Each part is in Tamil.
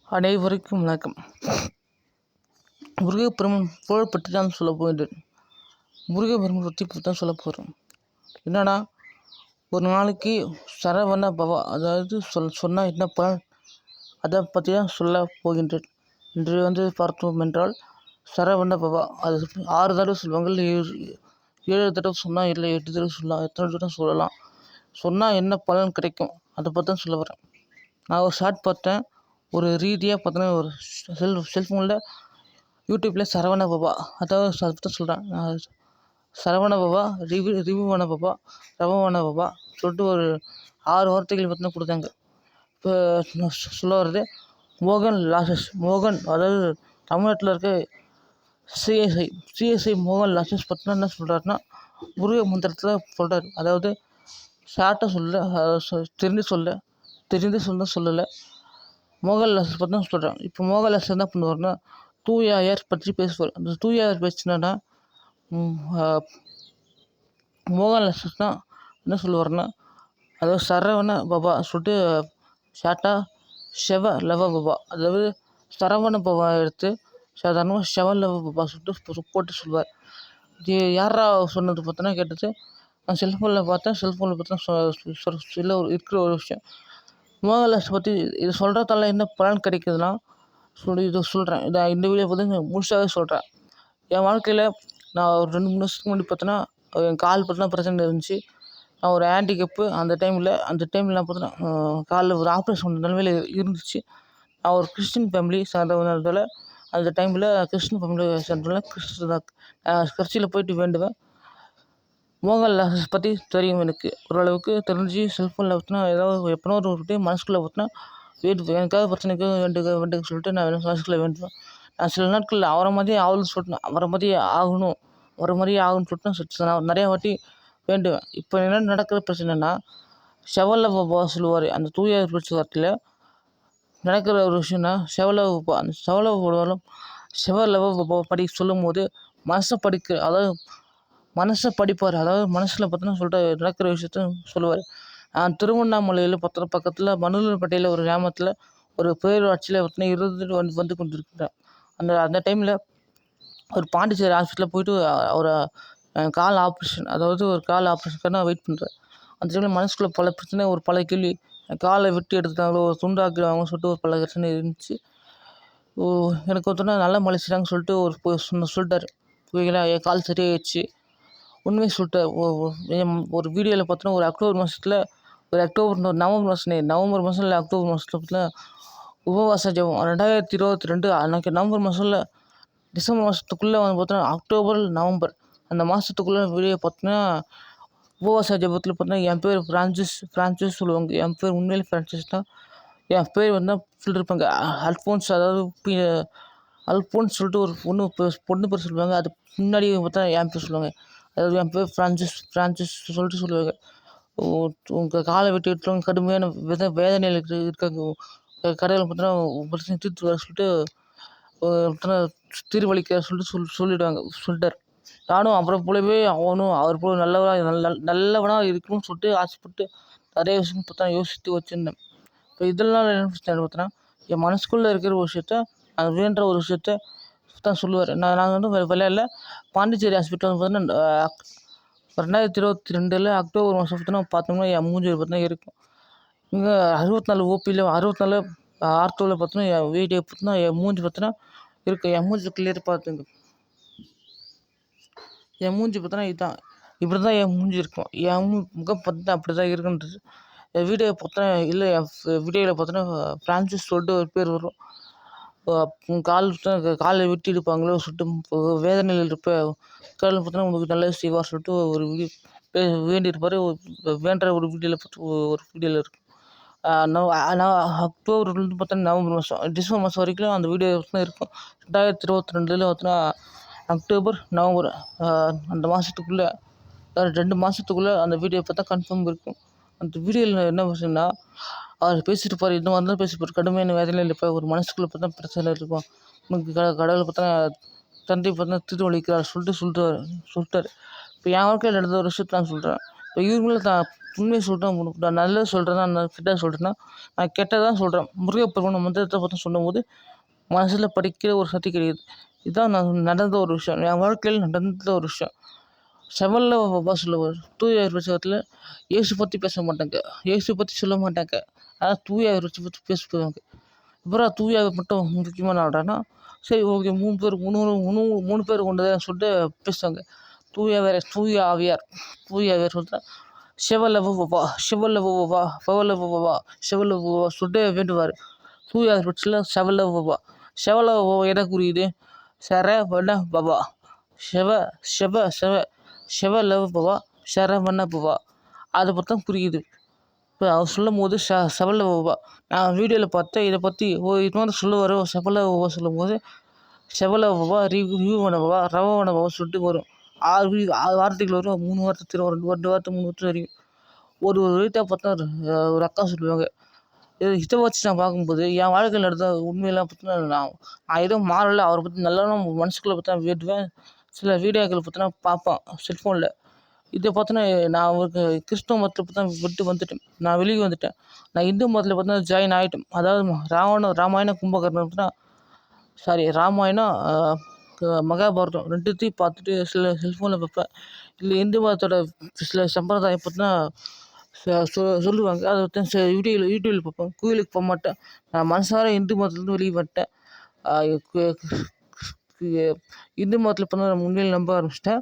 அனைவருக்கும் வணக்கம். முருகப்பெருமான் புகழ் பற்றி தான் சொல்ல போகின்றேன். முருகப்பெருமான் பற்றி தான் சொல்ல போகிறோம். என்னன்னா, ஒரு நாளைக்கு சரவண பவா, அதாவது சொன்னால் என்ன பலன், அதை பற்றி தான் சொல்ல போகின்றேன். இன்று பார்த்தோம் என்றால் சரவண பவா, அது 6 தடவை சொல்லுவாங்க, இல்லை 7 தடவை சொன்னால், இல்லை 8 தடவை சொல்லலாம், எத்தனை தடவை சொல்லலாம். சொன்னால் என்ன பலன் கிடைக்கும், அதை பற்றி தான் சொல்ல வரேன். நான் ஒரு ஷார்ட் பார்த்தேன். ஒரு ரீதியாக பார்த்தோன்னா, ஒரு செல்ஃபோனில் யூடியூப்பில் சரவண பவா, அதாவது அதை தான் சொல்கிறேன். சரவண பவா, ரிவ்யூவான பவா, ரவவான பவா சொல்லிட்டு ஒரு 6 வார்த்தைகள் பார்த்தீங்கன்னா கொடுத்தாங்க. இப்போ நான் சொல்ல வர்றது மோகன், அதாவது தமிழ்நாட்டில் இருக்க சிஎஸ்ஐ மோகன் லாசஸ் பார்த்தீங்கன்னா என்ன சொல்கிறாருன்னா, முருக மந்திரத்தில் சொல்கிறார். அதாவது ஷார்ட்டாக தெரிந்து சொல்லலை. மோகன்லாஸ் பற்றி தான் சொல்கிறேன். இப்போ மோகன்லாஸ் என்ன பண்ணுவார்னா, தூயாயர் பற்றி பேசுவார். அந்த தூயாயர் பேசுனா மோகன்லாஸ் தான் என்ன சொல்லுவார்னா, அதாவது சரவண பவா சொல்லிட்டு ஷார்ட்டாக செவ லவ பவா, அதாவது சரவண பவா எடுத்து சாதாரணமாக செவ லவ பவா சொல்லிட்டு போட்டு சொல்லுவார். இது யாரா சொன்னது பார்த்தோன்னா கேட்டது, நான் செல்ஃபோனில் பார்த்தேன். செல்ஃபோனில் பார்த்தா இருக்கிற ஒரு விஷயம். மோகன்லாஸ் பற்றி இது சொல்கிறதால என்ன பலன் கிடைக்குதுன்னா இதை சொல்கிறேன். இந்த வீடியோ பார்த்து முழுசாகவே சொல்கிறேன். என் வாழ்க்கையில் நான் ஒரு 2-3 வருஷத்துக்கு முன்னாடி பார்த்தோன்னா, என் கால் பார்த்தோன்னா பிரச்சனை இருந்துச்சு. நான் ஒரு ஹேண்டிகேப்பு அந்த டைமில் நான் பார்த்தோன்னா காலில் ஒரு ஆப்ரேஷன் நிலைமையில் இருந்துச்சு. நான் ஒரு கிறிஸ்டின் ஃபேமிலி சார்ந்தவனால அந்த டைமில் கிறிஸ்டின் ஃபேமிலி சேர்ந்ததுனால சர்ச்சில் போயிட்டு வேண்டுவேன். மோகன்லாஸ் பற்றி தெரியும் எனக்கு. ஓரளவுக்கு தெரிஞ்சு செல்ஃபோனில் பார்த்தோன்னா ஏதாவது எப்போனா ஒரு டைம் மனசுக்குள்ளே பார்த்தோன்னா எனக்காக பிரச்சனைக்கு வேண்டுக சொல்லிட்டு நான் மனசுக்குள்ளே வேண்டுவேன். நான் சில நாட்கள் அவரை மாதிரியே ஆகணும்னு சொல்லிட்டு நான் நிறையா வாட்டி வேண்டுவேன். இப்போ என்ன நடக்கிற பிரச்சனைனா, செவல பாபா சொல்லுவார். அந்த தூய பேச்சுவார்த்தையில் நடக்கிற ஒரு விஷயம்னா, அந்த செவலவ பாபா சொல்லும் போது அதாவது மனசை படிப்பார். அதாவது மனசில் பார்த்தோன்னா சொல்லிட்டு நடக்கிற விஷயத்த சொல்லுவார். திருவண்ணாமலையில் பக்கத்தில் மணலூர்பேட்டையில் ஒரு கிராமத்தில் ஒரு பேரூராட்சியில் பார்த்தீங்கன்னா இருந்துட்டு வந்து கொண்டிருக்கிறேன். அந்த டைமில் ஒரு பாண்டிச்சேரி ஹாஸ்பிட்டலில் போயிட்டு ஒரு கால் ஆப்ரேஷனுக்காக வெயிட் பண்ணுறேன். அந்த டைமில் மனசுக்குள்ளே பல பிரச்சனை, பல கேள்வி. காலை வெட்டி எடுத்துட்டாங்களோ, ஒரு துண்டாக்கிடுவாங்க சொல்லிட்டு ஒரு பல பிரச்சனை இருந்துச்சு. எனக்கு ஒருத்தர் நல்ல மலைச்சிட்டாங்கன்னு சொல்லிட்டு சொல்லிட்டாரு. என் கால் சரியாயிடுச்சு. உண்மையை சொல்லிட்டார். ஒரு வீடியோவில் பார்த்தோன்னா நவம்பர் மாதம் இல்லை அக்டோபர் மாதத்தில் பார்த்தீங்கன்னா உபவாச ஜெபம் 2022 அன்றைக்கி நவம்பர் மாதம் இல்லை டிசம்பர் மாதத்துக்குள்ளே வந்து பார்த்தோன்னா நவம்பர் அந்த மாதத்துக்குள்ளே வீடியோ பார்த்தீங்கன்னா உபவாச ஜெபத்தில் பார்த்தீங்கன்னா என் பேர் ஃப்ரான்சிஸ் சொல்லுவாங்க. என் பேர் உண்மையிலே ஃப்ரான்சிஸ் தான். என் பேர் வந்து சொல்லியிருப்பாங்க அல்ஃபோன்ஸ், அதாவது அல்ஃபோன்ஸ் சொல்லிட்டு ஒரு பொண்ணு பேர் சொல்லுவாங்க. அது முன்னாடி பார்த்தா என் பேர் சொல்லுவாங்க. அதாவது என் பேர் ஃப்ரான்சிஸ் சொல்லிட்டு சொல்லுவாங்க. உங்கள் காலை வெட்டி எடுத்துருவாங்க, கடுமையான வேதனையில் இருக்காங்க, கடவுளை பார்த்தோன்னா பிரச்சனை தீர்த்து வர சொல்லிட்டு தீர்வளிக்க சொல்லிட்டார். நானும் அவரை போலவே அவர் போல நல்லவனாக இருக்கணும்னு சொல்லிட்டு ஆசைப்பட்டு நிறைய விஷயம் பார்த்தா யோசித்து வச்சுருந்தேன். இப்போ இதெல்லாம் என்ன பார்த்தோன்னா, என் மனசுக்குள்ளே இருக்கிற ஒரு விஷயத்த, அது வேண்ட ஒரு விஷயத்த தான் சொல்லுவார். நாங்கள் வந்து விளையாடல பாண்டிச்சேரி ஹாஸ்பிட்டல் பார்த்தீங்கன்னா 2022 அக்டோபர் மாதம் பார்த்தோம்னா என் மூஞ்சி பார்த்தீங்கன்னா இருக்கும். இங்கே 64 ஓபியில் 64 ஆர்த்தோவில் பார்த்தோன்னா என் வீடியோ பார்த்தோன்னா என் மூஞ்சி பார்த்தோன்னா இருக்குது. என் மூஞ்சி கிளியர் பார்த்துங்க. என் மூஞ்சி பார்த்தோன்னா இதுதான், இப்படி தான் என் மூஞ்சி இருக்கும். என் முகம் பார்த்தா அப்படி தான் இருக்குன்றது. என் வீடியோ பார்த்தோன்னா இல்லை, என் வீடியோவில் பார்த்தோன்னா ஃப்ரான்சிஸ் சொல்லிட்டு ஒரு பேர் வரும். காலை வெட்டி எடுப்பாங்களோ சொல்லிட்டு வேதனையில் இருப்ப கடவுள் பார்த்தோன்னா உங்களுக்கு நல்லது செய்வார் சொல்லிட்டு ஒரு வீடியோ வேண்டியிருப்பார். வேண்ட ஒரு வீடியோவில் இருக்கும். அக்டோபர் பார்த்தோன்னா நவம்பர் மாதம் டிசம்பர் மாதம் வரைக்கும் அந்த வீடியோ இருக்கும். 2022 பார்த்தோன்னா அக்டோபர் நவம்பர் அந்த மாதத்துக்குள்ளே 2 மாதத்துக்குள்ளே அந்த வீடியோ பார்த்தா கன்ஃபார்ம் இருக்கும். அந்த வீடியோவில் என்ன விஷயம்னா, அவர் பேசியிருப்பார். இந்த மாதிரி தான் பேசியிருப்பார். கடுமையான வேதனையில் இருப்பார். ஒரு மனசுக்குள்ளே பார்த்தா பிரச்சனை இருக்கும். உனக்கு கடவுளை பார்த்தா தந்தை பார்த்தா தீர்வளிக்கிறார் சொல்லிட்டார். இப்போ என் வாழ்க்கையில் நடந்த ஒரு விஷயத்தை நான் சொல்கிறேன். இப்போ இவங்களும் உண்மையை சொல்கிறேன், நான் நல்லது சொல்கிறேன்னா நான் கெட்டது சொல்கிறேன்னா நான் கெட்டதான் சொல்கிறேன். முருகப்பெருமான் மந்திரத்தை பற்றி சொல்லும்போது மனசில் படிக்கிற ஒரு சக்தி கிடையாது. இதுதான் நான் நடந்த ஒரு விஷயம், என் வாழ்க்கையில் நடந்த ஒரு விஷயம். செவல்ல பாபா சொல்லுவார், தூய விஷயத்தில் இயேசு பற்றி பேச மாட்டாங்க, இயேசு பற்றி சொல்ல மாட்டாங்க, ஆனால் தூய பற்றி பேசுவாங்க. அப்புறம் தூய மட்டும் முக்கியமான ஆடுறான்னா சரி ஓகே, 3 பேர் 3 பேர் கொண்டதை சொல்லிட்டு பேசுவாங்க. தூய வேற தூய ஆவியார், தூய ஆவியார் சொல்லிட்டு செவலவு பாபா சிவலவு பாபா பவலவு பாபா செவலவு பாபா சொல்லிட்டு வேண்டுவார். தூய ஆவியார் பட்சத்தில் செவலவு பாபா செவலவு பாபா எதை குறியுது? சரவண பாபா செவ செவ செவ செவலவு பாபா சரவண பாபா அதை பற்றி தான் புரியுது. இப்போ அவர் சொல்லும் போது செவலவு பாபா நான் வீடியோவில் பார்த்தேன், இதை பற்றி இது மாதிரி சொல்லுவார். செவலவு பாபா சொல்லும் போது செவலவு பாபா ரியூவன பாபா ரவவன பாபா சொல்லிட்டு வரும். 6 வார்த்தைகள் வரும், 3 வார்த்தை திரும்ப 2 வார்த்தை 3 வார்த்தை வரையும் ஒரு எழுத்தாக பார்த்தா ஒரு அக்கா சொல்லுவாங்க. இதை வச்சு நான் பார்க்கும்போது என் வாழ்க்கையில் நடந்த உண்மையெல்லாம் பார்த்தீங்கன்னா நான் எதுவும் மாறலை. அவரை பற்றி நல்லா மனசுக்குள்ளே பார்த்தா வேண்டுவேன். சில வீடியோக்களை பார்த்தீங்கன்னா பார்ப்பேன் செல்ஃபோனில். இதை பார்த்தோன்னா நான் அவருக்கு கிறிஸ்துவ மதத்தை பார்த்தா விட்டு வந்துட்டேன், நான் வெளியே வந்துட்டேன். நான் இந்து மதத்தில் பார்த்தா ஜாயின் ஆகிட்டேன். அதாவது ராமாயணம் கும்பகர்ணம் பார்த்தீங்கன்னா ராமாயணம் மகாபாரதம் ரெண்டுத்தையும் பார்த்துட்டு சில செல்ஃபோனில் பார்ப்பேன். இல்லை இந்து மதத்தோட சில சம்பிரதாயம் பார்த்தீங்கன்னா சொல்லுவாங்க. அதை பற்றி யூடியூப்பில் பார்ப்பேன். கோயிலுக்கு போக மாட்டேன், நான் மனசார இந்து மதத்துலேருந்து வெளியே வந்துட்டேன். இந்து மதத்தில் பார்த்தா நான் உண்மையில் நம்ப ஆரம்பிச்சிட்டேன்.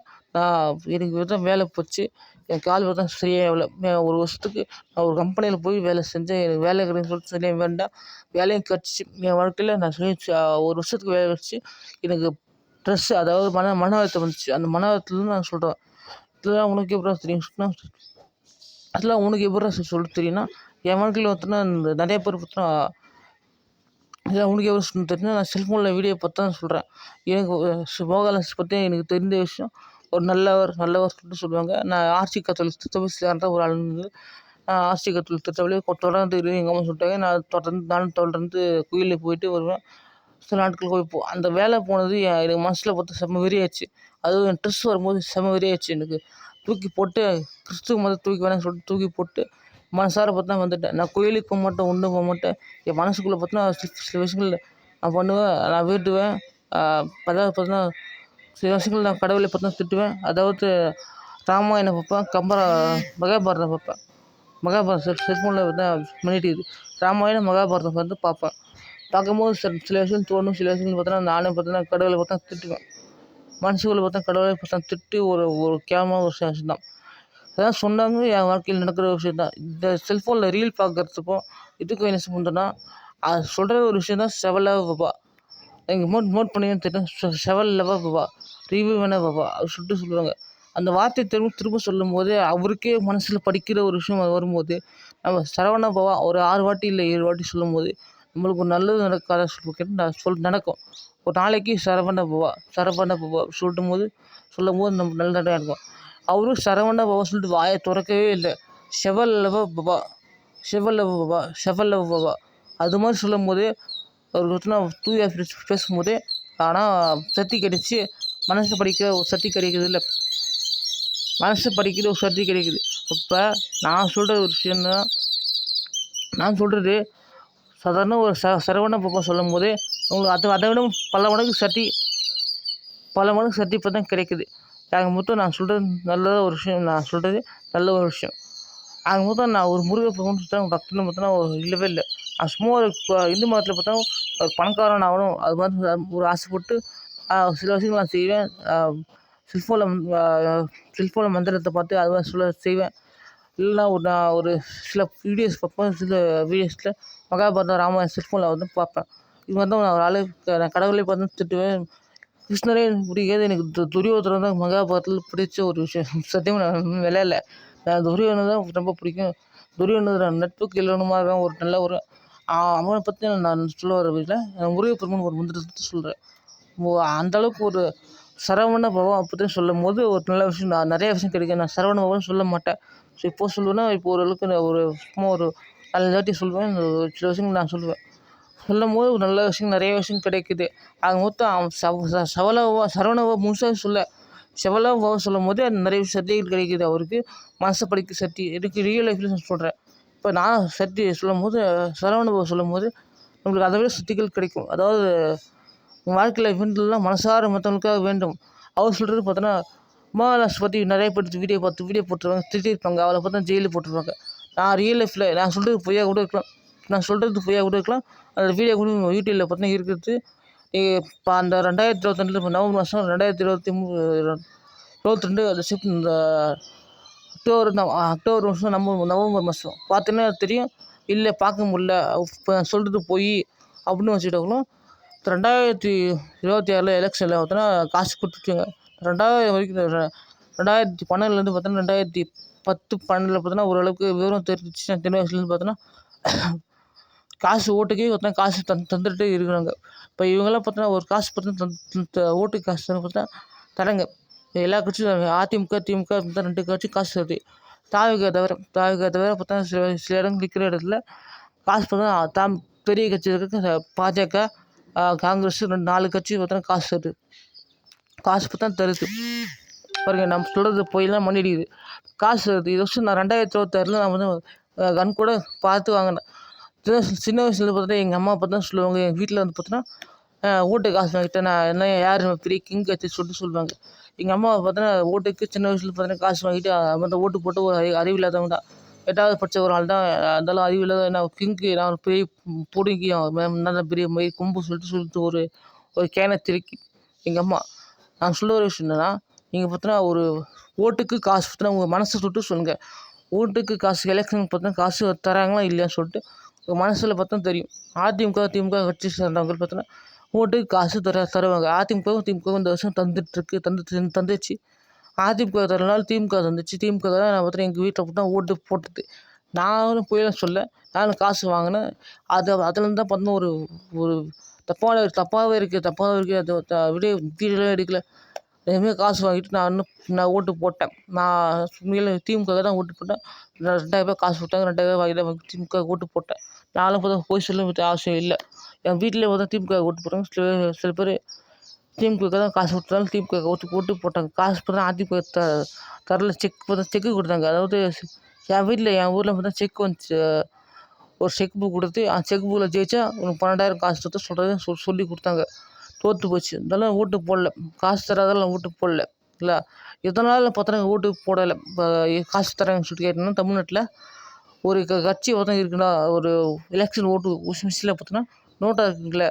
எனக்கு தான் வேலை போச்சு, என் கால் பார்த்தா சரியாகல. ஒரு வருஷத்துக்கு நான் ஒரு கம்பெனியில் போய் வேலை செஞ்சேன், எனக்கு வேலை கிடைக்குன்னு சொல்லிட்டு சரியாக வேண்டாம், வேலையும் கிடச்சிச்சு. என் வாழ்க்கையில் நான் ஒரு வருஷத்துக்கு வேலை கிடச்சி எனக்கு ட்ரெஸ்ஸு அதாவது மன அழுத்தம் வந்துச்சு. அந்த மன அழுத்தத்துலேருந்து நான் சொல்கிறேன். இதெல்லாம் உனக்கு எப்படா தெரியும் சொன்னா அதெல்லாம் உனக்கு எப்படா சொல்ல தெரியும்னா என் வாழ்க்கையில் பார்த்தோன்னா இந்த நிறைய பேர் பார்த்தோன்னா இதெல்லாம் உனக்கு எவ்வளோ தெரியும்னா நான் செல்ஃபோனில் வீடியோ பார்த்து தான் சொல்கிறேன். எனக்கு மோகன்லால் பற்றி எனக்கு தெரிந்த விஷயம் ஒரு நல்லவர் சொல்லிட்டு சொல்லுவாங்க. நான் ஆர்சி கத்தோலிக் திருச்சபை சேர்ந்த ஒரு ஆள் இருந்து நான் ஆர்சி கத்தோலிக் திருச்சபையிலே தொடர்ந்து எங்கள் அம்மா சொல்லிட்டாங்க. நானும் தொடர்ந்து கோயிலுக்கு போயிட்டு வருவேன். சில நாட்கள் போய் அந்த வேலை போனது எனக்கு மனசில் பார்த்து செம்ம வெறியாச்சு. அதுவும் என் ட்ரெஸ் வரும்போது செம்ம வெறியாச்சு. எனக்கு தூக்கி போட்டு கிறிஸ்துவ மதத்தை தூக்கி வேணாம்னு சொல்லிட்டு தூக்கி போட்டு மனசார பார்த்தா வந்துட்டேன். நான் கோயிலுக்கு போக மாட்டேன், ஒன்றும் போக மாட்டேன். என் மனசுக்குள்ளே பார்த்தீங்கன்னா சில விஷயங்கள் நான் பண்ணுவேன், நான் வேண்டுவேன். அதாவது பார்த்தீங்கன்னா சில விஷயங்கள் நான் கடவுளை பார்த்தா திட்டுவேன். அதாவது ராமாயணம் பார்ப்பேன், மகாபாரதம் பார்ப்பேன். மகாபாரதம் செல்ஃபோனில் பார்த்தா பண்ணிட்டு ராமாயணம் மகாபாரதம் வந்து பார்ப்பேன். பார்க்கும்போது சில விஷயங்கள் தோணும், சில விஷயங்கள் பார்த்தோன்னா நானே பார்த்தீங்கன்னா கடவுளை பார்த்தா திட்டுவேன். மனசுக்குள்ளே பார்த்தா கடவுளை பார்த்தா திட்டு ஒரு கேவலமான ஒரு விஷயம் தான். அதான் சொன்னாங்க, என் வாழ்க்கையில் நடக்கிற ஒரு விஷயம் தான். இந்த செல்ஃபோனில் ரீல் பார்க்குறதுக்கும் இதுக்கும் என்ன சம்மந்தம்னா அது சொல்கிற ஒரு விஷயம் தான் செவலவ பாபா. நீங்கள் நோட் பண்ணிங்கன்னு தெரியும், செவலவ பாபா ரிவ்யூ வேணா பாபா அவர் சொல்லிட்டு சொல்லுவாங்க. அந்த வார்த்தை திரும்ப சொல்லும்போது அவருக்கே மனசில் படிக்கிற ஒரு விஷயம் வரும்போது நம்ம சரவண பாபா ஒரு 6 வாட்டி இல்லை 7 வாட்டி சொல்லும்போது நம்மளுக்கு ஒரு நல்லது நடக்காத நடக்கும். ஒரு நாளைக்கு சரவண பாபா சொல்லும்போது நம்ம நல்லதாக இருக்கும். அவரும் சரவண பாபா சொல்லிட்டு வாயை திறக்கவே இல்லை. செவலவ பாபா அது மாதிரி சொல்லும்போது அவருக்கு பார்த்தீங்கன்னா தூய பேசும்போது ஆனால் சக்தி கிடைச்சி மனசு படிக்கிற ஒரு சக்தி கிடைக்குது இல்லை, மனசு படிக்கிற ஒரு சக்தி கிடைக்குது. இப்போ நான் சொல்கிற ஒரு விஷயம்னா நான் சொல்கிறது சாதாரண ஒரு சரவண பாபா சொல்லும் போதே உங்களுக்கு அதை விட பல மடங்கு சக்தி இப்போ தான் கிடைக்குது. ஆக மொத்தம் நான் சொல்கிறது நல்ல ஒரு விஷயம், நான் சொல்கிறது நல்ல ஒரு விஷயம். ஆக மொத்தம் நான் ஒரு முருகப்பெருமான் பார்த்தா பக்தன்னு பார்த்தோன்னா இல்லவே இல்லை. நான் சும்மா ஒரு இந்து மதத்தில் பார்த்தா ஒரு பணக்காரன் ஆகணும் அது மாதிரி ஒரு ஆசைப்பட்டு சில விஷயங்கள் நான் செய்வேன். செல்ஃபோனில் மந்திரத்தை பார்த்து அது மாதிரி செய்வேன். இல்லைன்னா நான் ஒரு சில வீடியோஸ் பார்ப்பேன். சில வீடியோஸில் மகாபாரதம் ராமாயணம் செல்ஃபோனில் வந்து பார்ப்பேன். இது மாதிரி தான் நான் ஒரு ஆளு நான் கடவுளை பார்த்து திட்டுவேன். கிருஷ்ணரே எனக்கு பிடிக்காது, எனக்கு துரியோதனன் தான் மகாபாரதத்தில் பிடிச்ச ஒரு விஷயம். சத்தியமாக நான் விளையாடல, நான் துரியோதனன் தான் ரொம்ப பிடிக்கும். துரியோதனன் நட்புக்கு இல்லைனுமா ஒரு நல்ல ஒரு அவனை பற்றி நான் சொல்ல வர வீட்டில் முருகப்பெருமான் ஒரு மந்திரத்தை சொல்கிறேன். அந்தளவுக்கு ஒரு சரவண பவன் பற்றி சொல்லும் போது ஒரு நல்ல விஷயம், நான் நிறைய விஷயம் கிடைக்கும். நான் சரவண பவன் சொல்ல மாட்டேன். ஸோ இப்போ சொல்லுவேன்னா இப்போ ஓரளவுக்கு நான் சும்மா ஒரு 4 தாட்டி சொல்லுவேன். சில விஷயங்கள் நான் சொல்லுவேன். சொல்லும்போது ஒரு நல்ல விஷயம் நிறைய விஷயம் கிடைக்குது. ஆக மொத்தம் சரவண பவன் முழுசாக சொல்ல செவலவ சொல்லும்போது நிறைய சர்டிஃபிகேட் கிடைக்குது அவருக்கு. மனசை படிக்க சக்தி எனக்கு ரியல் லைஃப்ல சொல்கிறேன். இப்போ நான் சக்தி சொல்லும்போது சரவண பவ சொல்லும்போது நம்மளுக்கு அதை விட சக்திகள் கிடைக்கும். அதாவது உங்கள் வாழ்க்கையில் வேண்டுதலாம் மனசார மற்றவங்களுக்காக வேண்டும். அவர் சொல்கிறது பார்த்தோன்னா மகாராஷ்டிர பற்றி நிறைய பேர் வீடியோ போட்டுருவாங்க, திட்டிருப்பாங்க. அவளை பார்த்தா ஜெயிலில் போட்டுருவாங்க. நான் ரியல் லைஃப்பில் நான் சொல்கிறது பொய்யா கூட இருக்கலாம். அந்த வீடியோ கூட யூடியூப்பில் பார்த்தீங்கன்னா இருக்கிறது. இப்போ அந்த 2022 நவம்பர் மாதம் 2022 அது இந்த அக்டோபர் மாதம் நவம்பர் மாதம் பார்த்தீங்கன்னா தெரியும். இல்லை பார்க்க முடியல இப்போ சொல்கிறது போய் அப்படின்னு வச்சுக்கிட்டவங்களும் 2026 எலெக்ஷனில் பார்த்தோன்னா காசு கொடுத்துருக்காங்க. 2000 வரைக்கும் 2012 பார்த்தோன்னா 2010-12 பார்த்தோன்னா ஓரளவுக்கு விவரம் தெரிஞ்சிச்சு. சின்ன வயசுலேருந்து பார்த்தோன்னா காசு ஓட்டுக்கே பார்த்தா காசு தந்துட்டு இருக்கிறாங்க. இப்போ இவங்கெல்லாம் பார்த்தோன்னா ஒரு காசு பார்த்தா ஓட்டுக்கு காசு பார்த்தா தராங்க. எல்லா கட்சியும் அதிமுக திமுக தான் 2 கட்சியும் காசு தருது. தாவிக தவிர பார்த்தா சில இடங்கள் நிற்கிற இடத்துல காசு பார்த்தா பெரிய கட்சி இருக்க பாஜக காங்கிரஸ் 4 கட்சி பார்த்தோன்னா காசு தருது. காசு பார்த்தா தருது பாருங்க. நம்ம சொல்கிறது போயெல்லாம் மண்ணிடிக்குது. காசு தருது. இது வருஷம் நான் 2026 நான் வந்து கண் கூட பார்த்து வாங்கினேன். சின்ன வயசுல பார்த்தா எங்கள் அம்மா பார்த்தா சொல்லுவாங்க. எங்கள் வீட்டில் வந்து பார்த்தோன்னா ஓட்டுக்கு காசு வாங்கிட்டேன் நான் என்ன யார் பெரிய கிங் கட்சி சொல்லுவாங்க. எங்கள் அம்மா பார்த்தோன்னா ஓட்டுக்கு சின்ன வயசுல பார்த்தோன்னா காசு வாங்கிட்டு வந்து ஓட்டு போட்டு ஒரு அறிவில்லாதவங்க தான். 8வது படித்த ஒரு ஆள் தான். அதெல்லாம் அறிவில்லாத நான் கிங்கு நான் பெரிய பிடுங்கி நல்ல பெரிய மயிர் கொம்பு சொல்லிட்டு ஒரு கேனை திருக்கி எங்கள் அம்மா. நான் சொல்ல ஒரு விஷயம் என்னன்னா, நீங்கள் பார்த்தோன்னா ஒரு ஓட்டுக்கு காசு பார்த்தோன்னா உங்கள் மனசை சுட்டு சொல்லுங்கள். ஓட்டுக்கு காசு எலெக்ஷனுக்கு பார்த்தோன்னா காசு தராங்களா இல்லையான்னு சொல்லிட்டு உங்கள் மனசில் பார்த்தா தெரியும். அதிமுக திமுக கட்சி சேர்ந்தவங்க பார்த்தோன்னா ஓட்டுக்கு காசு தருவாங்க. திமுக இந்த வருஷம் தந்துச்சு. அதிமுக தரனால திமுக தந்துச்சு. திமுக தான் நான் பார்த்தா எங்கள் வீட்டில் பார்த்தா ஓட்டு போட்டது. நானும் போயெல்லாம் சொல்ல நானும் காசு வாங்கினேன். அதுலேருந்து தான் பார்த்தோன்னா ஒரு தப்பாகவே இருக்குது. அது வீடியோலாம் எடுக்கல. இதுமாரி காசு வாங்கிட்டு நான் ஓட்டு போட்டேன். நான் உண்மையிலே திமுக தான் ஓட்டு போட்டேன். 2000 காசு போட்டாங்க. 2000 வாங்கி திமுக ஓட்டு போட்டேன். நானும் பார்த்தா போய் சொல்ல அவசியம் இல்லை. என் வீட்டிலே பார்த்தா திமுக ஓட்டு போட்டாங்க. சில பேர் திமுக தான் காசு கொடுத்தாலும் திமுக ஓட்டு போட்டாங்க. காசு பார்த்தா அதிமுக தரல. செக்கு கொடுத்தாங்க. அதாவது என் ஊரில் பார்த்தா செக் வந்துச்சு. ஒரு செக் புக் கொடுத்து அந்த செக் புக்கில் ஜெயிச்சா உனக்கு 12,000 காசு கொடுத்து சொல்கிறத சொல்லி கொடுத்தாங்க. தோற்று போச்சு. இதெல்லாம் ஓட்டு போடல. காசு தராதெல்லாம் ஓட்டு போடல. இல்லை இதனால் பார்த்தோன்னா ஓட்டு போடலை. இப்போ காசு தராங்கன்னு சொல்லிட்டு கேட்டிங்கன்னா தமிழ்நாட்டில் ஒரு கட்சி பார்த்தா இருக்குன்னா ஒரு எலெக்ஷன் ஓட்டு மிஷினில் பார்த்தோன்னா நோட்டா இருக்குங்கள.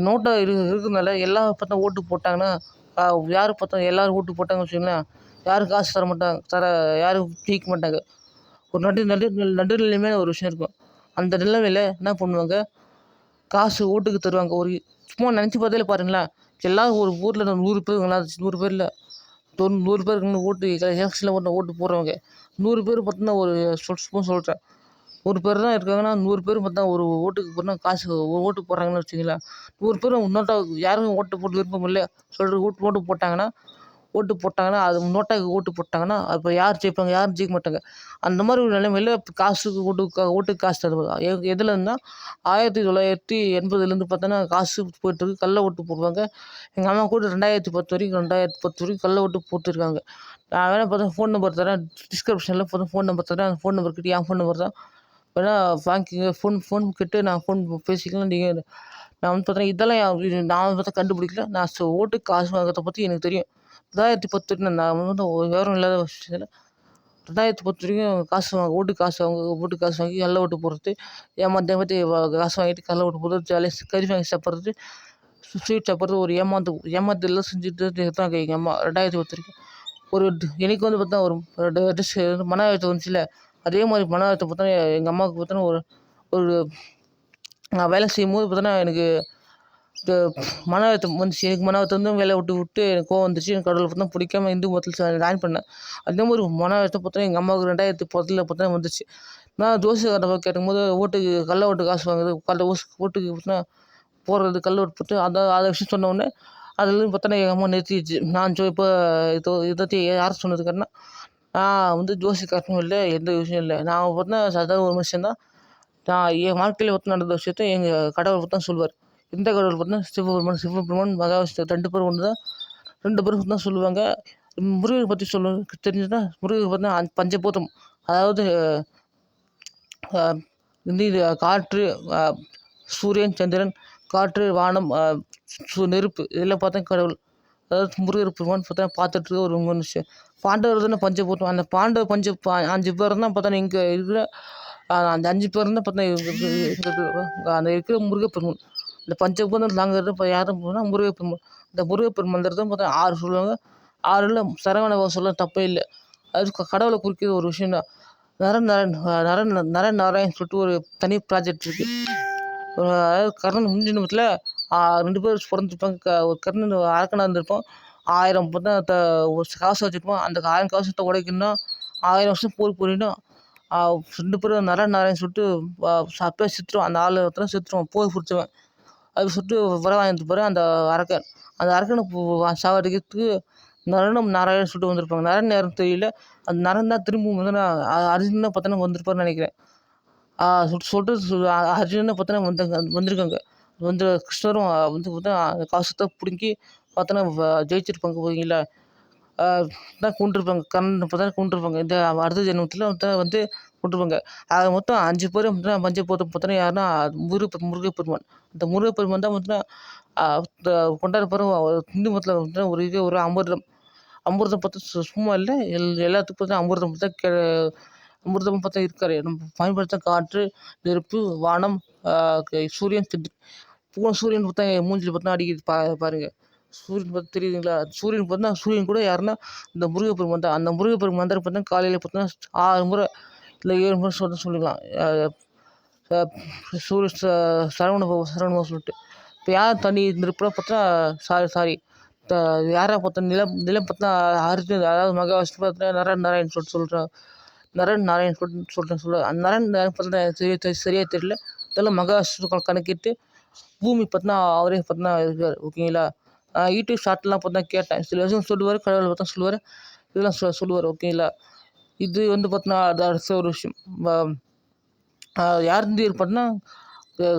நோட்டா இருக்கிறதுனால எல்லோரும் பார்த்தா ஓட்டு போட்டாங்கன்னா யார் பார்த்தா எல்லோரும் ஓட்டு போட்டாங்கன்னு வச்சுக்கோங்களேன், யாரும் காசு தர மாட்டாங்க. யாரும் ஜெயிக்க மாட்டாங்க. ஒரு நடுநிலைமையான ஒரு விஷயம் இருக்கும். அந்த நிலைமையில் என்ன பண்ணுவாங்க, காசு ஓட்டுக்கு தருவாங்க. ஒரு சும்மா நினச்சி பார்த்தாலே பாருங்களேன், எல்லோரும் ஒரு ஊரில் 100 பேர் 100 பேர் இல்லை 100 பேருக்கு ஓட்டு எலெக்ஷனில் ஓட்டு போடுறவங்க 100 பேர் பார்த்தோன்னா ஒரு சொல்கிறேன். 100 பேர் தான் இருக்காங்கன்னா 100 பேர் பார்த்தா ஒரு ஓட்டுக்கு போனால் காசு ஒரு ஓட்டு போடுறாங்கன்னு வச்சுங்களேன். 100 பேரும் நோட்டாவுக்கு யாரும் ஓட்டு போட்டு விருப்பம் இல்லை சொல்கிற ஓட்டு போட்டாங்கன்னா அது நோட்டாவுக்கு ஓட்டு போட்டாங்கன்னா அப்போ யார் ஜெயிப்பாங்க, யாரும் ஜெயிக்க மாட்டாங்க. அந்த மாதிரி ஒரு நிலைமையில் காசுக்கு ஓட்டுக்கு காசு தருவாங்க. எதில் இருந்தால் 1980 பார்த்தோன்னா காசு போயிட்டுருக்கு. கள்ள ஓட்டு போடுவாங்க. எங்கள் அம்மா கூட 2010 வரைக்கும் கள்ள ஓட்டு போட்டுருக்காங்க. நான் வேணால் பார்த்தா ஃபோன் நம்பர் தரேன். டிஸ்கிரிப்ஷனில் ஃபோன் நம்பர் தரேன். அந்த ஃபோன் நம்பர் கிட்ட என் ஃபோன் நம்பர் தான் வேணால் வாங்கிக்கோங்க. ஃபோன் கிட்ட நான் ஃபோன் பேசிக்கலாம். நீங்கள் நான் வந்து பார்த்தீங்கன்னா இதெல்லாம் நான் பார்த்தா கண்டுபிடிக்கல. நான் ஓட்டுக்கு காசு வாங்குறத பற்றி எனக்கு தெரியும். 2010 நான் வந்து விவரம் இல்லாத விஷயத்தில் 2010 வரைக்கும் ஓட்டுக்கு காசு வாங்கி கள்ள ஓட்டு போடுறது, ஏமாற்றி காசு வாங்கிட்டு கள்ள ஓட்டு போடுறது, ஜாலியாக கறி வாங்கி சாப்பிட்றது, ஸ்வீட் சாப்பிட்றது, ஒரு ஏமாத்தலாம் செஞ்சுட்டு இருக்காங்க எங்கள் அம்மா 2010 வரைக்கும். எனக்கு வந்து பார்த்தா ஒரு மன அழுத்தம் வந்துச்சுல, அதே மாதிரி மன அழுத்தம் பார்த்தா எங்கள் அம்மாவுக்கு பார்த்தோன்னா ஒரு நான் வேலை செய்யும்போது பார்த்தோன்னா எனக்கு மன அழுத்தம் வந்துச்சு. எனக்கு மன அழுத்தம் வந்து வேலையை விட்டு எனக்கு கோவம் வந்துச்சு. எனக்கு கடவுளை பார்த்தா பிடிக்காம இந்து மதத்தில் ஜாயின் பண்ணேன். அதே மாதிரி மன அழுத்தம் பார்த்தோன்னா எங்கள் அம்மாவுக்கு 2010 பார்த்தா வந்துச்சு. நான் ஜோசியக்காரரை கேட்கும்போது கள்ள ஓட்டு காசு வாங்குறது, ஓட்டுக்கு பார்த்தோன்னா போடுறது, கள்ள ஓட்டு போட்டு அதை விஷயம் சொன்னோடனே அதுலேருந்து பார்த்தோன்னா எங்கள் அம்மா நிறுத்திடுச்சு. நான் இப்போ இதை யார் சொன்னதுக்காரனா நான் வந்து ஜோசியக்காரனும் இல்லை, எந்த விஷயம் இல்லை. நான் பார்த்தா சாதாரண ஒரு மனுஷன் தான். நான் என் வாழ்க்கையில் நடந்த விஷயத்த எங்கள் கடவுள் பார்த்தா சொல்லுவார். எந்த கடவுள் பார்த்தா சிவபெருமான் மகாவிஷ்ணு 2 பேரும் ஒன்று தான். 2 பேரும் தான் சொல்லுவாங்க. முருகரை பற்றி சொல்ல தெரிஞ்சதுன்னா முருகர் பார்த்தீங்கன்னா பஞ்சபூதம். அதாவது அ இது காற்று, அ சூரியன், சந்திரன், காற்று, வானம், நெருப்பு இதெல்லாம் பார்த்தா கடவுள். அதாவது முருகர் பெருமான் பார்த்தா பார்த்துட்டு இருக்க ஒரு மனுஷன். பாண்டவர் தானே பஞ்சபூதம். அந்த பாண்டவ 5 பேர் தான் பார்த்தா இங்கே இருக்கிற அந்த 5 பேரும் தான் பார்த்தா அந்த இருக்கிற முருகப்பெருமான். இந்த பஞ்சபூதம் தாங்கிறது இப்போ யாரும் போனா முருகப்பெருமான். இந்த முருகப்பெருமான் தான் பார்த்தா 6 சொல்லுவாங்க. 6ல சரவண பவன் சொல்ல தப்பே இல்ல. அது கடவுளை குறிக்கிற ஒரு விஷயம் தான். நரன் நாராயண் நரன் நாராயண் சொல்லிட்டு ஒரு தனி ப்ராஜெக்ட் இருக்கு. அதாவது கர்ணன் முன் ஜென்மத்தில 2 பேர் பொறந்துருப்பாங்க. ஒரு கர்ணன் அரக்கனா இருந்திருப்பான். 1000 பார்த்தா ஒரு காசு வச்சிருப்பான். அந்த 1000 காசத்த உடைக்கணும்னா 1000 வருஷம் போர் புரியணும். 2 பேரும் நரன் நாராயண் சொல்லிட்டு அப்படியே செத்துருவான். அந்த ஆளு ஒருத்தன் செத்துருவான். போர் புடிச்சவன். அது சொல்லிட்டு வர வாங்கிட்டு போற அந்த அரக்கன். அந்த அரக்கன சாவடிக்கிறதுக்கு நரனும் நாராயணன் சொல்லிட்டு வந்திருப்பாங்க. நரன் யாருன்னு தெரியல. அந்த நரன் தான் திரும்பவும் வந்து அர்ஜுனன் தான் பார்த்தோன்னா வந்திருப்பாருன்னு நினைக்கிறேன். சொல்லிட்டு அர்ஜுனனை பார்த்தோன்னா வந்திருக்காங்க. வந்து கிருஷ்ணரும் வந்து பார்த்தா கவசத்தை பிடுங்கி பார்த்தோன்னா ஜெயிச்சிருப்பாங்க ஓகேங்களா. தான் கொண்டிருப்பாங்க. கர்ணனை பார்த்தா கொண்டிருப்பாங்க. இந்த அடுத்த ஜென்மத்தில் வந்து கொண்டிருப்பாங்க. ஆக மொத்தம் 5 பேரும் பார்த்தீங்கன்னா பஞ்சபூதம் பார்த்தோன்னா யாருன்னா முருகப்பெருமான். இந்த முருகப்பெருமான் தான் பார்த்தீங்கன்னா கொண்டாடப்படுற இந்து மதத்தில் பார்த்தீங்கன்னா ஒரு அமிர்தம். அமிர்தம் பார்த்தா சும்மா இல்லை. எல்லாத்துக்கும் பார்த்தா அமிர்தம் பார்த்தா அமிர்தம் பார்த்தா இருக்காரு. நம்ம பயன்படுத்த காற்று, நெருப்பு, வானம், சூரியன், சந்திரன். இப்போ சூரியன் பார்த்தா மூஞ்சில பார்த்தா அடிக்குது பாருங்க. சூரியன் பார்த்தா தெரியுதுங்களா? சூரியன் கூட யாருன்னா இந்த முருகப்பெருமான் தான். அந்த முருகப்பெருமான் தான் பார்த்தா காலையில் பார்த்தீங்கன்னா 6 முறை இல்லை 7 முறை சொல்லிக்கலாம். அ சூரிய சரவணபவன் சொல்லிட்டு. இப்போ யார் தண்ணி நெருப்புலாம் பார்த்தா சாரி யாரா பார்த்தா நிலம் பார்த்தா அர்ஜுன் அதாவது மகாவிஷ்ணு பார்த்தா நரன் நாராயண் சொல்லிட்டு சொல்கிறான். நரன் நாராயண் சொல்கிறேன் அந்த நரன் பார்த்தா சரியா தெரியல. இதெல்லாம் மகாவிஷ்ணு கணக்கிட்டு பூமி பார்த்தீங்கன்னா அவரே பார்த்தீங்கன்னா இருக்கார் ஓகேங்களா. யூடியூப் ஷார்ட்லாம் பார்த்தா கேட்டேன். சில விஷயம் சொல்லுவார். கடவுளை பார்த்தா சொல்லுவார். இதெல்லாம் சொல்லுவார் ஓகேங்களா. இது வந்து பார்த்தீங்கன்னா அது அடுத்த ஒரு விஷயம். யார் இருந்து பார்த்தீங்கன்னா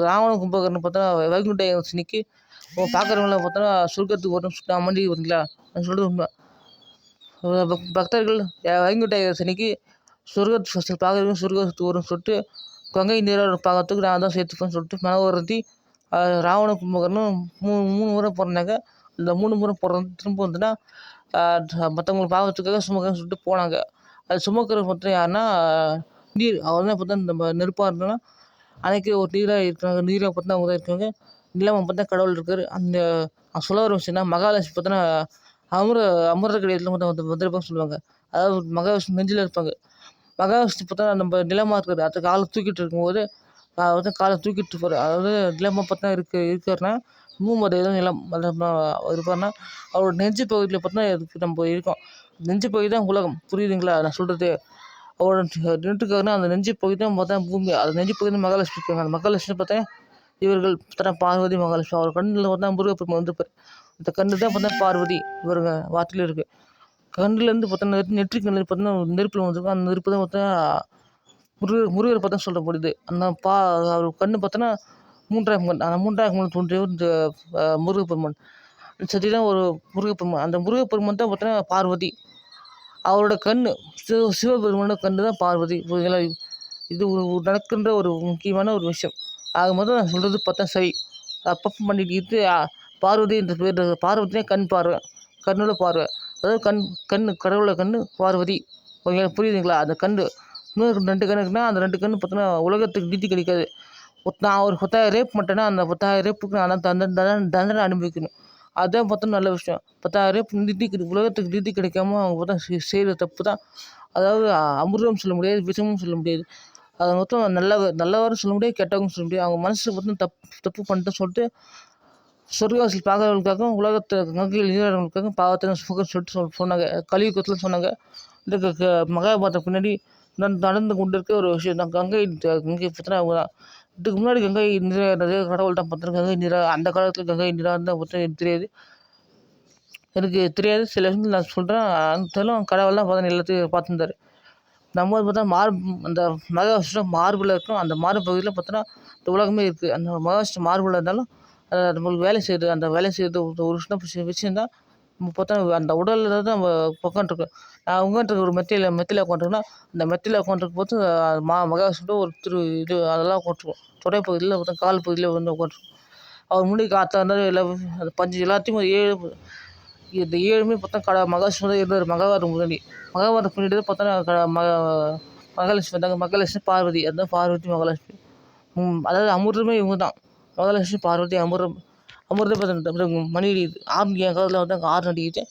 ராவண கும்பகர்ணன் பார்த்தா வைகுண்ட ஏகாதசிக்கு பார்க்குறவங்களாம் பார்த்தோன்னா சொர்க்கத்துக்கு வரணும்னு சொல்லிட்டு அமண்டி வரீங்களா அது சொல்கிறது உண்மை. பக்தர்கள் வைகுண்ட ஏகாதசிக்கு சொர்க்கத்து ஃபஸ்ட்டு பார்க்குறவங்க சொர்க்கத்துக்கு வரும்னு சொல்லிட்டு கங்கை நீராட பார்க்கறதுக்கு நான் தான் சேர்த்துப்பேன்னு சொல்லிட்டு மனவருந்தி ராவண கும்பகர்ணன் 3 முறை பிறந்தாங்க. இந்த 3 முறை பிறந்து திரும்ப வந்துன்னா மற்றவங்களை பார்க்கறதுக்காக சுமக்கிறேன்னு சொல்லிட்டு போனாங்க. அது சுமக்கிற மட்டும் யாருன்னா நீர் அவர் தான் பார்த்தா நம்ம நெருப்பாக இருந்தோன்னா அன்றைக்கி ஒரு நீராக இருக்காங்க. நீராக பார்த்தா அவங்க தான் இருக்காங்க. நிலமை பார்த்தா கடவுள் இருக்கார். அந்த சொல்ல வர விஷயம்னா மகாலட்சுமி பார்த்தோன்னா அமிர்த கடிதத்தில் வந்திருப்பாங்கன்னு சொல்லுவாங்க. அதாவது மகாவிஷ்ணு நெஞ்சில் இருப்பாங்க. மகாவிஷ்ணு பார்த்தா நம்ம நிலமாக இருக்காரு. அது காலை தூக்கிட்டு இருக்கும்போது வந்து காலை தூக்கிட்டு இருப்பார். அதாவது நிலமாக பார்த்தா இருக்காருன்னா மூமதேவ நிலம் இருப்பார்னா அவரோட நெஞ்சு பகுதியில் பார்த்தா இதுக்கு நம்ம இருக்கோம். நெஞ்சு பகுதி தான் உலகம். புரியுதுங்களா நான் சொல்கிறது? அவரோட நின்றுருக்காருன்னா அந்த நெஞ்சு பகுதி தான் பார்த்தா பூமி. அது நெஞ்சு பகுதி மகாலட்சுமி இருக்காங்க. அந்த மகாலட்சுமி பார்த்தா இவர்கள் பார்த்தா பார்வதி மகாலட்சுமி. அவர் கண்ணில் பார்த்தா முருகப்பெருமான் வந்திருப்பார். இந்த கண்ணு தான் பார்த்தா பார்வதி இவருங்க வார்த்தையில் இருக்குது. கண்ணுலேருந்து பார்த்தா நெற்றி கண்ணில் பார்த்தா நெருப்பில் வந்திருக்கும். அந்த நெருப்பு தான் பார்த்தா முருகர் பார்த்தா சொல்ல முடியுது. அந்த அவர் கண்ணு பார்த்தோன்னா 3ஆம் கண். அந்த 3ஆம் கண் தோன்றியவர் இந்த முருகப்பெருமான். சரி தான் ஒரு முருகப்பெருமான். அந்த முருகப்பெருமான் தான் பார்த்தோன்னா பார்வதி. அவரோட கண்ணு சிவபெருமானோட கண்ணு தான் பார்வதி. இது நடக்கின்ற ஒரு முக்கியமான ஒரு விஷயம். ஆக மொத்தம் நான் சொல்கிறது பார்த்தா சரி. அப்பப்போ பண்ணிட்டு பார்வதி என்ற பேர் பார்வதினா கண் பார்வை. கண்ணோட பார்வை. அதாவது கண்ணு கடவுளோட கண்ணு பார்வதி. ஓகேங்களா புரியுதுங்களா? அந்த கண்ணு இன்னொரு 2 கண்ணு இருக்குன்னா அந்த 2 கண்ணு பார்த்தோன்னா உலகத்துக்கு நீதி கிடைக்காது. நான் ஒரு 10,000 ரேப் பண்ணிட்டேன்னா அந்த 10,000 ரேப்புக்கு நான் தண்டனை அனுபவிக்கணும். அதுதான் பார்த்தா நல்ல விஷயம். 10,000 ரேப் உலகத்துக்கு நீதி கிடைக்காம அவங்க பார்த்தா செய்கிற தப்பு தான். அதாவது அமிர்தம் சொல்ல முடியாது, விஷமும் சொல்ல முடியாது. அது மொத்தம் நல்லவரும் சொல்ல முடியாது, கெட்டவங்க சொல்ல முடியாது. அவங்க மனசு மொத்தம் தப்பு பண்ணிட்டேன்னு சொல்லிட்டு சொர்க்கவாசல் பார்க்குறவங்களுக்காகவும் உலகத்தை கங்கையில் நீராடுறவங்களுக்காகவும் பாவத்தை சுகம் சொல்லிட்டு சொன்னாங்க. கலியுகத்தில் சொன்னாங்க. இந்த மகாபாரதம் பின்னாடி நடந்து கொண்டு இருக்க ஒரு விஷயம் தான். கங்கை பார்த்தீங்கன்னா அவங்க தான். இதுக்கு முன்னாடி கங்கை நீராடுறது கடவுள் தான் பார்த்தீங்கன்னா கங்கை நீரா அந்த காலத்தில் கங்கை நீராடுதான் பார்த்தா எனக்கு தெரியாது. சில விஷயங்கள் நான் சொல்கிறேன். இருந்தாலும் கடவுள் தான் பார்த்தா எல்லாத்தையும் பார்த்துருந்தாரு. நம்ம பார்த்தா அந்த மகாவிஷ்ணு மார்பில் இருக்கும். அந்த மார்பு பகுதியில் பார்த்தோன்னா இந்த உலகமே இருக்குது. அந்த மகாவிஷ்ணு மார்பில் இருந்தாலும் நம்மளுக்கு வேலை செய்யுது. அந்த வேலை செய்கிறது ஒரு விஷயம் தான் நம்ம பார்த்தா அந்த உடலில் தான் நம்ம உட்காந்துருக்கோம். நான் உட்காந்துருக்க ஒரு மெத்தையில் உட்காந்துருக்கேன்னா, அந்த மெத்தையில் உட்காந்துருக்கும் போது மகாவிஷ்ணு ஒரு இது அதெல்லாம் உட்காந்துருக்கும். தொடைப்பகுதியில் பார்த்தா கால் பகுதியில் வந்து உட்காந்துருக்கும். அவர் முன்னாடி காத்தாந்தாலும் எல்லாம் அந்த பஞ்சு எல்லாத்தையும் 7 இந்த 7மே பார்த்தா மகாவிஷ்ணு தான் இருந்தார். மகாபாரதம் முன்னாடி. மகாபாரதம் முன்னாடி தான் பார்த்தா மகாலட்சுமி வந்தாங்க. மகாலட்சுமி, பார்வதி. அதுதான் பார்வதி, மகாலட்சுமி. அதாவது அமிர்தமே இவங்க தான். மகாலட்சுமி, பார்வதி, அமிர்தம் பார்த்தா மணி அடிக்குது. ஆரன் என் காதில் வந்து அங்கே ஆரன் அடிக்குது.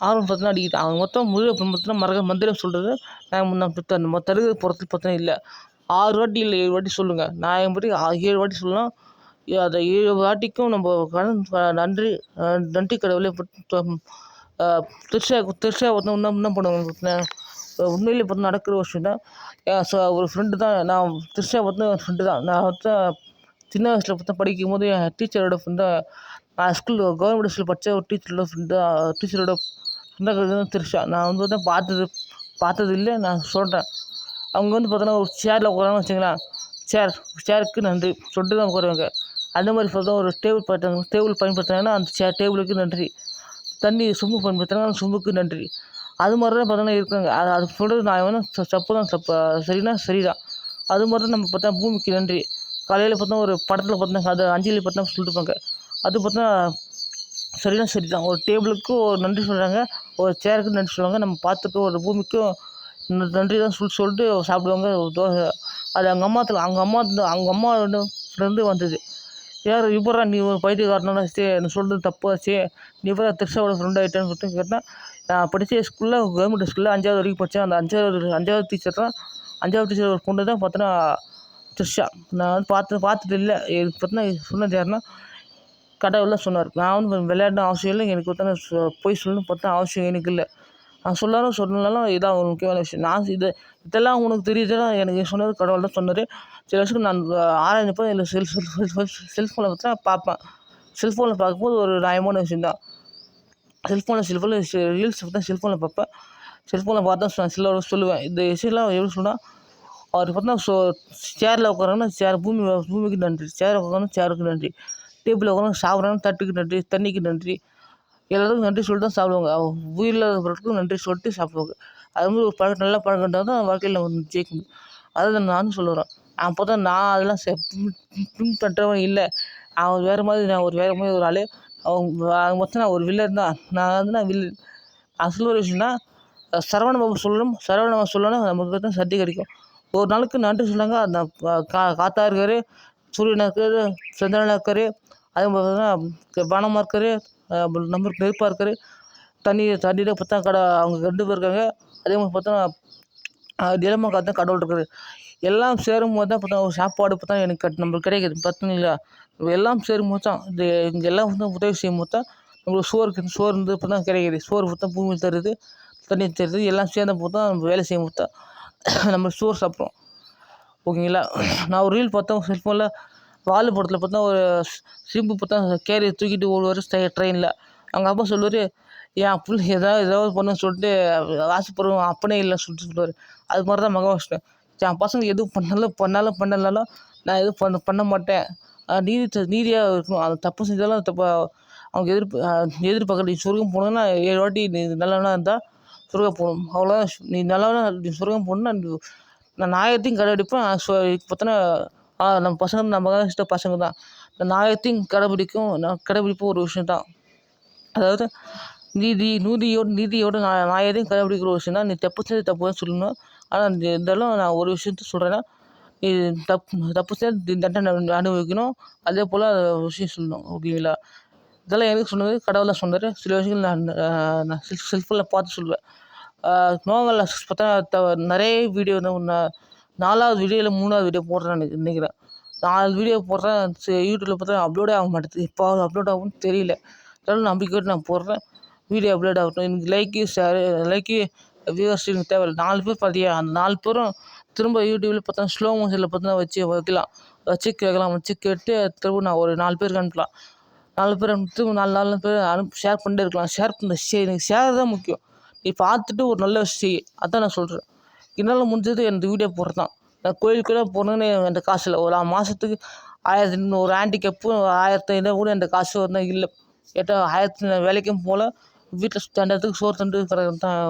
ஆரன் பார்த்தீங்கன்னா அடிக்குது. அவங்க மொத்தம் முழு பார்த்தீங்கன்னா மந்திரம் சொல்கிறது நம்ம தருகிற புறத்தில் பார்த்தீங்கன்னா இல்லை. 6 வாட்டி இல்லை 7 வாட்டி சொல்லுங்க. நான் என் படி 7 வாட்டி சொல்லலாம். அந்த 7 வாட்டிக்கும் நம்ம நன்றி கடவுளே. திருஷா வந்து என்ன பண்ணுவாங்க பார்த்தீங்கன்னா, உண்மையிலே பார்த்து நடக்கிற விஷயம் தான். ஒரு ஃப்ரெண்டு தான் நான். திருஷா வந்து ஃப்ரெண்டு தான். நான் வந்து சின்ன வயசில் பார்த்தா படிக்கும்போது என் டீச்சரோட ஃப்ரெண்டு. நான் கவர்மெண்ட் ஸ்கூலில் படித்த ஒரு டீச்சரோட ஃப்ரெண்டு. டீச்சரோட ஃப்ரெண்டாக திருஷா. நான் வந்து பார்த்தா பார்த்தது இல்லை. நான் சொல்கிறேன். அவங்க வந்து பார்த்தோன்னா ஒரு சேரில் உட்காராங்கன்னு வச்சுங்களேன். சேருக்கு நன்றி சொல்லிட்டு தான் உட்காருவாங்க. அந்த மாதிரி பார்த்தா ஒரு டேபிள் பயன்படுத்துனாங்கன்னா அந்த டேபிளுக்கு நன்றி. தண்ணி சொம்பு பயன்படுத்துனாங்கன்னா அந்த சொம்புக்கு நன்றி. அது மாதிரி தான் பார்த்தோன்னா இருக்காங்க. அது சொல்கிறது நான் வேணால் தப்பு தான், சரினா சரிதான். அது மாதிரி தான் நம்ம பார்த்தா பூமிக்கு நன்றி. காலையில் பார்த்தா ஒரு படத்தில் பார்த்தா அது அஞ்சலி பார்த்தா சொல்லிட்டுருப்பாங்க. அது பார்த்தா சரினா சரி தான். ஒரு டேபிளுக்கு ஒரு நன்றி சொல்கிறாங்க, ஒரு சேருக்கு நன்றி சொல்லுவாங்க. நம்ம பார்த்துக்க ஒரு பூமிக்கும் நன்றி தான் சொல்லிட்டு சாப்பிடுவாங்க தோசை. அது அவங்க அம்மாவிலேருந்து வந்தது. யார் இவரா நீ ஒரு பைத்தியக்காரனா நீ சொல்கிறது தப்பாச்சு, நீ இவரா திருஷாவோட ஃப்ரெண்ட் ஆகிட்டேன்னு சொல்லிட்டு கேட்டால், நான் படித்த ஸ்கூலில் கவர்மெண்ட் ஸ்கூலில் 5வது வரைக்கும் படித்தேன். அந்த 5வது டீச்சர் தான். 5வது டீச்சர் ஒரு பொண்ணு தான் பார்த்தோன்னா த்ரிஷா. நான் வந்து பார்த்தது இல்லை. எனக்கு பார்த்தோன்னா சொன்னது யாருன்னா கடவுள் சொன்னார். நான் வந்து விளையாடணும் அவசியம் இல்லை. எனக்கு பார்த்தா போய் சொல்லணும்னு பார்த்தா அவசியம் எனக்கு இல்லை. நான் சொல்லனாலும் இதான் ஒரு முக்கியமான விஷயம். நான் இதெல்லாம் உனக்கு தெரியுதுன்னா எனக்கு சொன்னது கடவுள் தான் சொன்னார். சில விஷயம் நான் ஆராய்ஞ்சப்போ இல்லை செல்ஃபோனில் பார்த்தா பார்ப்பேன். செல்ஃபோனில் பார்க்கும்போது ஒரு நியாயமான விஷயம் தான். செல்ஃபோனில் ரீல்ஸ் பார்த்தா செல்ஃபோனில் பார்ப்பேன். செல்ஃபோனில் பார்த்தா சொல்லுவேன். இந்த விஷயம்லாம் எப்படி சொன்னால், அவர் பார்த்தா சேரில் உட்காராங்கன்னா பூமிக்கு நன்றி. சேரில் உட்காராங்கன்னா சேருக்கு நன்றி. டேபிளில் உட்காந்து சாப்பிட்றாங்கன்னா தட்டுக்கு நன்றி, தண்ணிக்கு நன்றி. எல்லாத்துக்கும் நன்றி சொல்லிட்டு தான் சாப்பிடுவாங்க. உயிரில்லாத பொருட்களுக்கும் நன்றி சொல்லிட்டு சாப்பிடுவாங்க. அது மாதிரி ஒரு நல்ல பழக்கம் தான் வாழ்க்கையில் நம்ம ஜெயிக்க முடியும். அதை நானும் சொல்ல வரேன். அப்போ தான் நான் அதெல்லாம் பின்பற்றவன் இல்லை. அவன் வேறு மாதிரி, நான் வேறு மாதிரி ஒரு ஆள். அவங்க மொத்தம் நான் ஒரு வில்லன் தான். நான் வில்லன். அது சொல்ல ஒரு விஷயம்னா சரவணபவன் சொல்லணும் நமக்கு தான் சக்தி கிடைக்கும். ஒரு நாளுக்கு நன்றி சொன்னாங்க. அந்த காத்தா இருக்கார், சூரியனாக இருக்கார், சந்திரனாக இருக்கார், அதே மாதிரி பார்த்தீங்கன்னா வானமாக இருக்கார், நம்ம நெருப்பாக இருக்கார், தண்ணியில் பார்த்தா அவங்க 2 பேர் இருக்காங்க. அதே மாதிரி பார்த்தா நிலமாக பார்த்தா கடவுள் இருக்கார். எல்லாம் சேரும்போது தான் பார்த்தா ஒரு சாப்பாடு பார்த்தா எனக்கு நம்மளுக்கு கிடைக்கிது பார்த்தீங்களா. எல்லாம் சேரும்போது தான் இங்கே எல்லாம் வந்து உதவி செய்யும்போது தான் நம்மளுக்கு சோறு வந்து இப்போ தான் கிடைக்கிது. சோறு பார்த்தா பூமி தருது, தண்ணி தருது. எல்லாம் சேர்ந்த போது தான் நம்ம வேலை செய்யும்போது தான் நம்ம சோறு சாப்பிட்றோம். ஓகேங்களா. நான் ஒரு ரீல் பார்த்தேன் செல்ஃபோனில். வாலு படத்தில் பார்த்தா ஒரு சிம்பு பார்த்தா கேரியை தூக்கிட்டு ஓடுவார் ட்ரெயினில். அவங்க அப்பா சொல்லுவார், என் புள்ள ஏதாவது பண்ணுன்னு சொல்லிட்டு ஆசைப்படுவோம் அப்பனே இல்லைன்னு சொல்லுவார். அது மாதிரி தான் மகாவிஷ்ணு. என் பசங்க எதுவும் பண்ணலனாலும் நான் எதுவும் பண்ண மாட்டேன். நீதியாக இருக்கணும். அது தப்பு செஞ்சாலும் அவங்க எதிர்பார்க்கல. நீ சொர்க்கம் போகணுன்னா 7 வாட்டி நீ நல்லவனாக இருந்தால் சொர்க்கம் போகணும். அவ்வளோதான். நீ நல்லவனா நீ சொர்க்கம் போகணுன்னா நான் நியாயத்தையும் கடைபிடிப்பேன். பார்த்தோன்னா நம்ம மகாராஷ்டிரா பசங்க தான். இந்த நியாயத்தையும் கடைபிடிப்போம் ஒரு விஷயம் தான். அதாவது நீதியோட நியாயத்தையும் கடைபிடிக்கிற ஒரு விஷயம் தான். நீ தப்பு செஞ்சு தப்பு தான் சொல்லணும். ஆனால் இருந்தாலும் நான் ஒரு விஷயத்த சொல்கிறேன்னா, நீ தப்பு செஞ்சு தண்டனை அனுபவிக்கணும். அதே போல் விஷயம் சொல்லணும். ஓகேங்களா. இதெல்லாம் எனக்கு சொன்னது கடவுளாக சொன்னார். சில விஷயங்கள் நான் செல்ஃபோனில் பார்த்து சொல்லுவேன். மோகன்லால் பார்த்தா நிறைய வீடியோ 4வது வீடியோ இல்லை 3வது வீடியோ போடுறேன்னு நினைக்கிறேன். 4 வீடியோ போடுறேன். யூடியூப்பில் பார்த்தா அப்லோடே ஆக மாட்டேது. எப்போ அப்லோட் ஆகும்னு தெரியல. அதனால நம்பிக்கையோடு நான் போடுறேன். வீடியோ அப்லோட் ஆகட்டும். எனக்கு லைக்கு வியூவர்ஸ் எனக்கு தேவையில்லை. 4 பேர் பார்த்தியா, அந்த 4 பேரும் திரும்ப யூடியூப்பில் பார்த்தா ஸ்லோ மோஷனில் பார்த்தா வச்சு வைக்கலாம். வச்சு கேட்கலாம். வச்சு கேட்டு திரும்ப நான் ஒரு 4 பேருக்கு அனுப்பலாம். 4 பேர் திரும்ப 4 பேர் ஷேர் பண்ணிட்டே இருக்கலாம். எனக்கு ஷேர் தான் முக்கியம். நீ பார்த்துட்டு ஒரு நல்ல விஷயம் செய். அதான் நான் சொல்கிறேன். என்னால் முடிஞ்சது எனக்கு வீடியோ போடுறது தான். நான் கோயிலுக்கெல்லாம் போகணுன்னு என்கிட்ட காசு இல்லை. ஒரு மாதத்துக்கு 1000 ஒரு ஹேண்டிகேப்பு 1500 கூட என்கிட்ட காசு வரதான் இல்லை. வேலைக்கும் போகல, வீட்டில் தண்டத்துக்கு சோறு தண்டு கிடக்குறது தான்.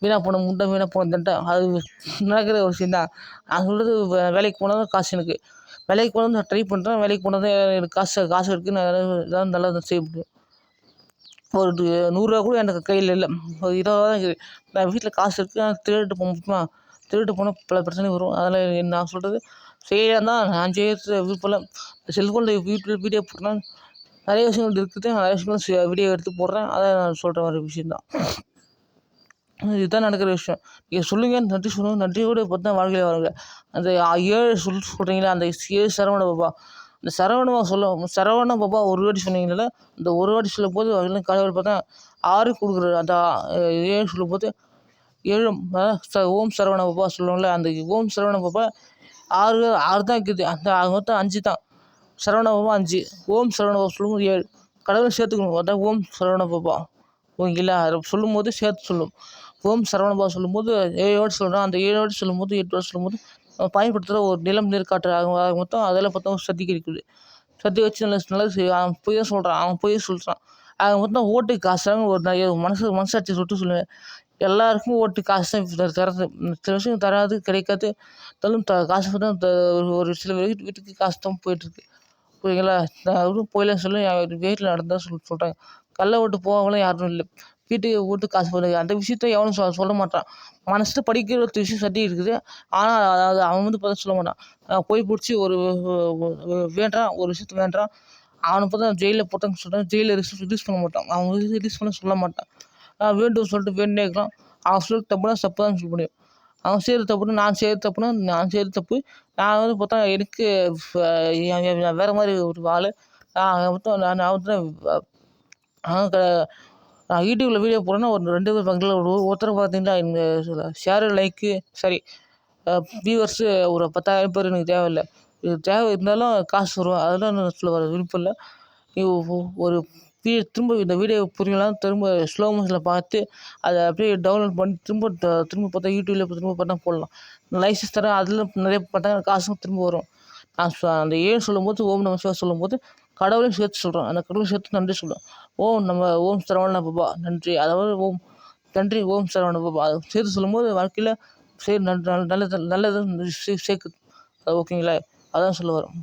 வீணாக போன முட்டை, வீணாக போன தண்டை, அது நடக்கிற ஒரு விஷயம் தான். நான் சொல்கிறது வேலைக்கு போனால் தான் காசு எனக்கு. வேலைக்கு போனால் நான் ட்ரை பண்ணுறேன். வேலைக்கு போனால் தான் எனக்கு காசு காசு இருக்குது. நான் ஏதாவது நல்லது செய்ய முடியும். ஒரு ரூ. 100 கூட எனக்கு கையில் இல்ல. ஒரு ரூ. 20 தான் இருக்குது. நான் வீட்ல காசு இருக்கு. ஆனா திருடிட்டு போக முடியுமா? திருடிட்டு போனா பல பிரச்சனை வரும். அதனால நான் சொல்றது செய்யலாம் தான். நான் செய்யறது விருப்பம் இல்ல. செல்ஃபோன்ல வீடியோ போட்டேன்னா நெறைய விஷயங்கள் இருக்குது. நெறைய விஷயங்கள் வீடியோ எடுத்து போடுறேன். அதான் நான் சொல்ற ஒரு விஷயம் தான். இதுதான் நடக்கிற விஷயம். நீங்க சொல்லுங்க, நன்றி சொல்லுங்க. நன்றியோட பார்த்தா வாழ்க்கையில வாழுங்க. அந்த 7 சொல்றீங்களா, அந்த 7 சரவண பவா. அந்த சரவண பவா ஒரு வாட்டி சொன்னீங்கல்ல, அந்த ஒரு வாட்டி சொல்லும்போது அதிலும் கடவுள் பார்த்தா 6 குடுக்குறாரு. அந்த 7 சொல்லும்போது 7 ஓம் சரவண பவா சொல்லுவோம்ல, அந்த ஓம் சரவண பவா 6 6 தான் இருக்குது. அந்த மொத்தம் 5 தான். சரவண பவா 5, ஓம் சரவண பவா சொல்லும்போது 7. கடவுளை சேர்த்துக்கணும். அதான் ஓம் சரவண பவா. ஓகேங்களா? அத சொல்லும்போது சேர்த்து சொல்லணும். ஓம் சரவணபவா சொல்லும்போது 7 வாட்டி சொல்றோம். அந்த 7 வாட்டி சொல்லும்போது, 8 வாட்டி சொல்லும்போது நம்ம பயன்படுத்துகிற ஒரு நிலம், நீர், காற்று ஆக மொத்தம் அதில மொத்தம் சக்தி இருக்குது. சக்தி வச்சு நல்லது அவன் பொய்யா சொல்றான். அவன் பொய்யா சொல்றான். ஆக மொத்தம் ஓட்டுக்கு காசுறாங்க. ஒரு மனசாட்சி சுட்டு சொல்லுவேன். எல்லாருக்கும் ஓட்டு காசு தான் தர்றது. சில விஷயம் தராது, கிடைக்காது. காசு தான் ஒரு சில வீட்டுக்கு காசு தான் போயிட்டுருக்கு. புரியுதுங்களா? நான் எதுவும் போயிலன்னு சொல்லி என் வீட்ல நடந்ததா சொல்றாங்க. கள்ள ஓட்டு போகாமலாம் யாரும் இல்ல. வீட்டுக்கு ஓட்டு காசு போடுங்க. அந்த விஷயத்த எவனும் சொல்ல மாட்டான். மனசுல படிக்கிற ஒரு விஷயம் சட்டி இருக்குது. ஆனா அது அவன் பார்த்தா சொல்ல மாட்டான். போய் புடிச்சு ஒரு வேண்டுறான், ஒரு விஷயத்த வேண்டுறான். அவன பார்த்தா ஜெயில்ல போட்டாங்கன்னு சொல்றான். ஜெயில்ல ரிலீஸ் பண்ண மாட்டான். அவன் ரிலீஸ் பண்ண சொல்ல மாட்டான். வேண்டும் சொல்லிட்டு வேண்டுனே இருக்கான். அவன் சொல்றது தப்புனா தப்பு தான் சொல்ல முடியும். அவன் செய்றது தப்புன்னா நான் செய்றது தப்புனா, நான் செய்றது தப்பு. நான் பார்த்தா எனக்கு வேற மாரி ஒரு ஆளு. மொத்தம் நான் வந்து நான் க நான் யூடியூப்ல வீடியோ போடுறேன்னா ஒரு 2 பேர் பக்கத்துல ஒருத்தர் பார்த்தீங்கன்னா இந்த ஷேரு, லைக்கு சரி வியூவர்ஸு ஒரு 10,000 பேர் எனக்கு தேவையில்ல. இது தேவை இருந்தாலும் காசு வரும். அதெல்லாம் நான் சொல்ல வர விருப்பம் இல்ல. நீ ஒரு திரும்ப இந்த வீடியோ புரியலனா திரும்ப ஸ்லோ மோஷன்ல பார்த்து அத அப்படியே டவுன்லோட் பண்ணி திரும்ப பார்த்தா யூடியூப்ல திரும்ப பார்த்தா போடலாம். லைசென்ஸ் தரேன். அதில நிறைய பார்த்தா காசும் திரும்ப வரும். நான் அந்த சொல்லும்போது ஓம் நம சிவாய சொல்லும்போது கடவுளையும் சேர்த்து சொல்றோம். அந்த கடவுளையும் சேர்த்து நன்றி சொல்றோம். ஓம் சரவண பவா நன்றி. அதாவது நன்றி ஓம் சரவண பவா. அத சேர்த்து சொல்லும்போது வாழ்க்கையில நல்லது நல்லது சேர்க்குது. அது ஓகேங்களா? அதான் சொல்ல வரேன்.